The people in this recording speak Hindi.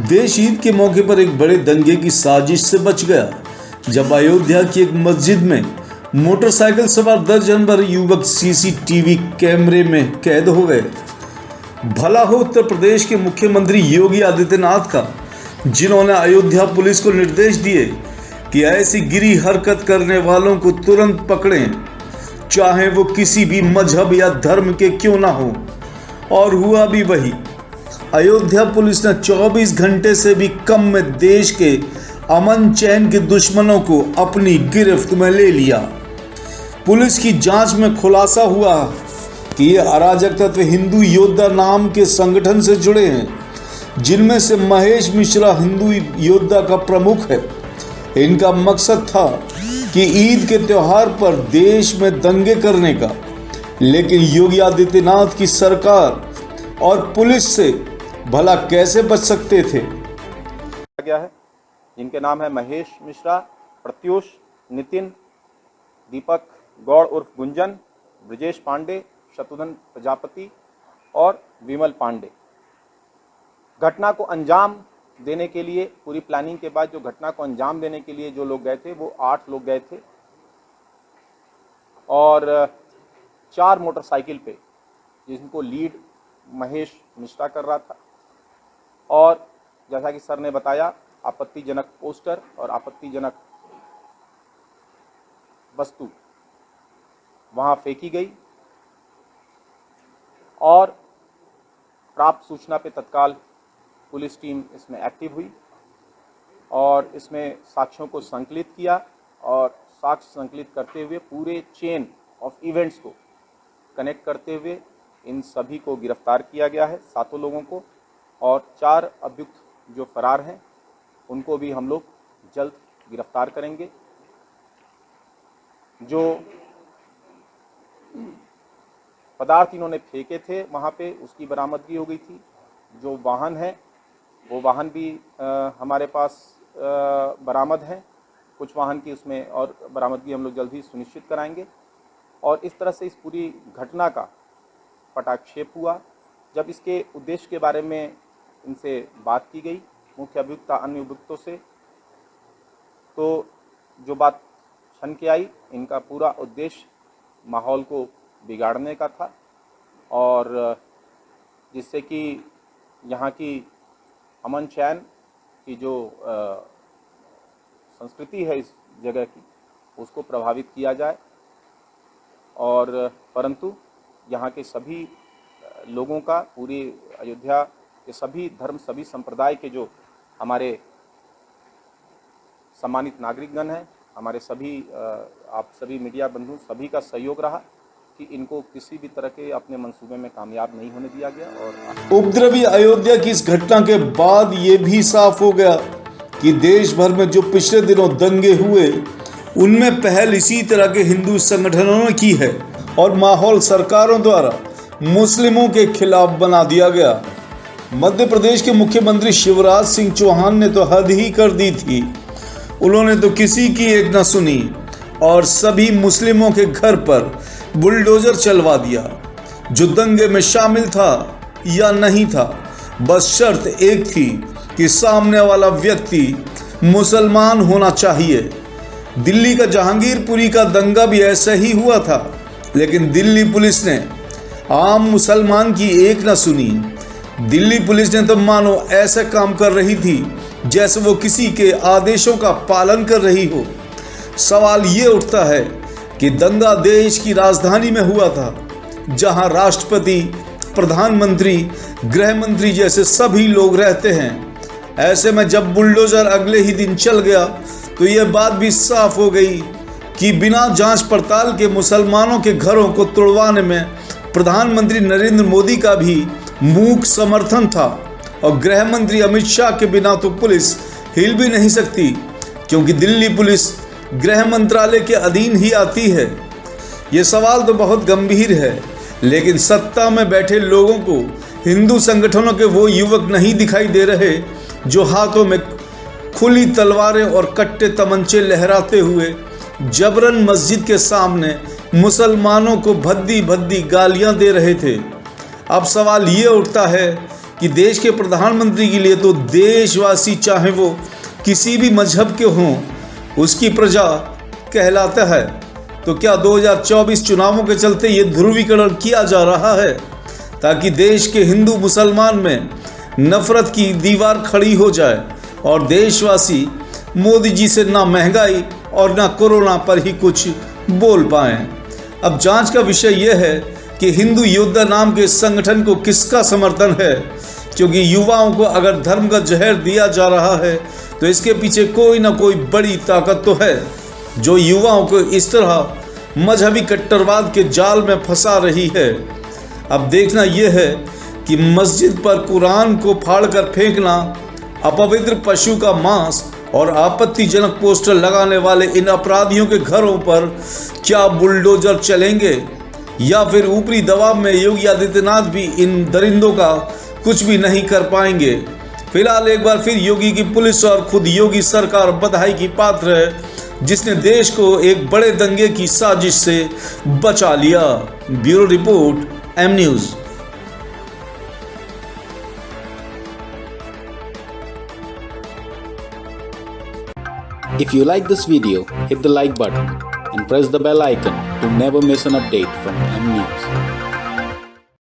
देश ईद के मौके पर एक बड़े दंगे की साजिश से बच गया, जब अयोध्या की एक मस्जिद में मोटरसाइकिल सवार दर्जन भर युवक सीसीटीवी कैमरे में कैद हो गए। भला हो उत्तर प्रदेश के मुख्यमंत्री योगी आदित्यनाथ का, जिन्होंने अयोध्या पुलिस को निर्देश दिए कि ऐसी गिरी हरकत करने वालों को तुरंत पकड़ें, चाहे वो किसी भी मजहब या धर्म के क्यों ना हो। और हुआ भी वही। अयोध्या पुलिस ने 24 घंटे से भी कम में देश के अमन चैन के दुश्मनों को अपनी गिरफ्त में ले लिया। पुलिस की जांच में खुलासा हुआ कि ये अराजक तत्व हिंदू योद्धा नाम के संगठन से जुड़े हैं, जिनमें से महेश मिश्रा हिंदू योद्धा का प्रमुख है। इनका मकसद था कि ईद के त्योहार पर देश में दंगे करने का, लेकिन योगी आदित्यनाथ की सरकार और पुलिस से भला कैसे बच सकते थे। गया है, जिनके नाम है महेश मिश्रा, प्रत्यूष, नितिन, दीपक गौड़ उर्फ गुंजन, ब्रजेश पांडे, शत्रुघ्न प्रजापति और विमल पांडे। घटना को अंजाम देने के लिए, पूरी प्लानिंग के बाद जो घटना को अंजाम देने के लिए जो लोग गए थे वो 8 लोग गए थे और 4 मोटरसाइकिल पे, जिनको लीड महेश मिश्रा कर रहा था। और जैसा कि सर ने बताया, आपत्तिजनक पोस्टर और आपत्तिजनक वस्तु वहां फेंकी गई और प्राप्त सूचना पे तत्काल पुलिस टीम इसमें एक्टिव हुई और इसमें साक्ष्यों को संकलित किया और साक्ष्य संकलित करते हुए पूरे चेन ऑफ इवेंट्स को कनेक्ट करते हुए इन सभी को गिरफ्तार किया गया है, 7 लोगों को। और 4 अभियुक्त जो फरार हैं उनको भी हम लोग जल्द गिरफ्तार करेंगे। जो पदार्थ इन्होंने फेंके थे वहाँ पे, उसकी बरामदगी हो गई थी। जो वाहन है वो वाहन भी हमारे पास बरामद हैं। कुछ वाहन की उसमें और बरामदगी हम लोग जल्द ही सुनिश्चित कराएंगे। और इस तरह से इस पूरी घटना का पटाक्षेप हुआ। जब इसके उद्देश्य के बारे में इनसे बात की गई, मुख्य अभियुक्त अन्य अभियुक्तों से, तो जो बात छन के आई, इनका पूरा उद्देश्य माहौल को बिगाड़ने का था और जिससे कि यहाँ की अमन चैन की जो संस्कृति है इस जगह की, उसको प्रभावित किया जाए। और परंतु यहाँ के सभी लोगों का, पूरी अयोध्या के सभी धर्म, सभी संप्रदाय के जो हमारे सम्मानित नागरिकगण हैं, हमारे सभी आप सभी मीडिया बंधु, सभी का सहयोग रहा कि इनको किसी भी तरह के अपने मंसूबे में कामयाब नहीं होने दिया गया। और उपद्रवी अयोध्या की इस घटना के बाद ये भी साफ हो गया कि देश भर में जो पिछले दिनों दंगे हुए, उनमें पहल इसी तरह के हिंदू संगठनों ने की है और माहौल सरकारों द्वारा मुस्लिमों के खिलाफ बना दिया गया। मध्य प्रदेश के मुख्यमंत्री शिवराज सिंह चौहान ने तो हद ही कर दी थी। उन्होंने तो किसी की एक न सुनी और सभी मुस्लिमों के घर पर बुलडोजर चलवा दिया। जो दंगे में शामिल था या नहीं था, बस शर्त एक थी कि सामने वाला व्यक्ति मुसलमान होना चाहिए। दिल्ली का जहांगीरपुरी का दंगा भी ऐसा ही हुआ था, लेकिन दिल्ली पुलिस ने आम मुसलमान की एक न सुनी। दिल्ली पुलिस ने तो मानो ऐसा काम कर रही थी जैसे वो किसी के आदेशों का पालन कर रही हो। सवाल ये उठता है कि दंगा देश की राजधानी में हुआ था, जहां राष्ट्रपति, प्रधानमंत्री, गृह मंत्री जैसे सभी लोग रहते हैं। ऐसे में जब बुलडोजर अगले ही दिन चल गया तो यह बात भी साफ हो गई कि बिना जांच पड़ताल के मुसलमानों के घरों को तोड़वाने में प्रधानमंत्री नरेंद्र मोदी का भी मूक समर्थन था और गृह मंत्री अमित शाह के बिना तो पुलिस हिल भी नहीं सकती, क्योंकि दिल्ली पुलिस गृह मंत्रालय के अधीन ही आती है। ये सवाल तो बहुत गंभीर है, लेकिन सत्ता में बैठे लोगों को हिंदू संगठनों के वो युवक नहीं दिखाई दे रहे जो हाथों में खुली तलवारें और कट्टे तमंचे लहराते हुए जबरन मस्जिद के सामने मुसलमानों को भद्दी भद्दी गालियां दे रहे थे। अब सवाल ये उठता है कि देश के प्रधानमंत्री के लिए तो देशवासी चाहे वो किसी भी मजहब के हों उसकी प्रजा कहलाता है, तो क्या 2024 चुनावों के चलते ये ध्रुवीकरण किया जा रहा है ताकि देश के हिंदू मुसलमान में नफरत की दीवार खड़ी हो जाए और देशवासी मोदी जी से ना महंगाई और ना कोरोना पर ही कुछ बोल पाएं। अब जांच का विषय यह है कि हिंदू योद्धा नाम के संगठन को किसका समर्थन है, क्योंकि युवाओं को अगर धर्म का जहर दिया जा रहा है तो इसके पीछे कोई ना कोई बड़ी ताकत तो है जो युवाओं को इस तरह मजहबी कट्टरवाद के जाल में फंसा रही है। अब देखना यह है कि मस्जिद पर कुरान को फाड़कर फेंकना, अपवित्र पशु का मांस और आपत्तिजनक पोस्टर लगाने वाले इन अपराधियों के घरों पर क्या बुलडोजर चलेंगे या फिर ऊपरी दबाव में योगी आदित्यनाथ भी इन दरिंदों का कुछ भी नहीं कर पाएंगे। फिलहाल एक बार फिर योगी की पुलिस और खुद योगी सरकार बधाई की पात्र है जिसने देश को एक बड़े दंगे की साजिश से बचा लिया। Bureau report, M news. If you like this video, hit the like button and press the bell icon to never miss an update from M News.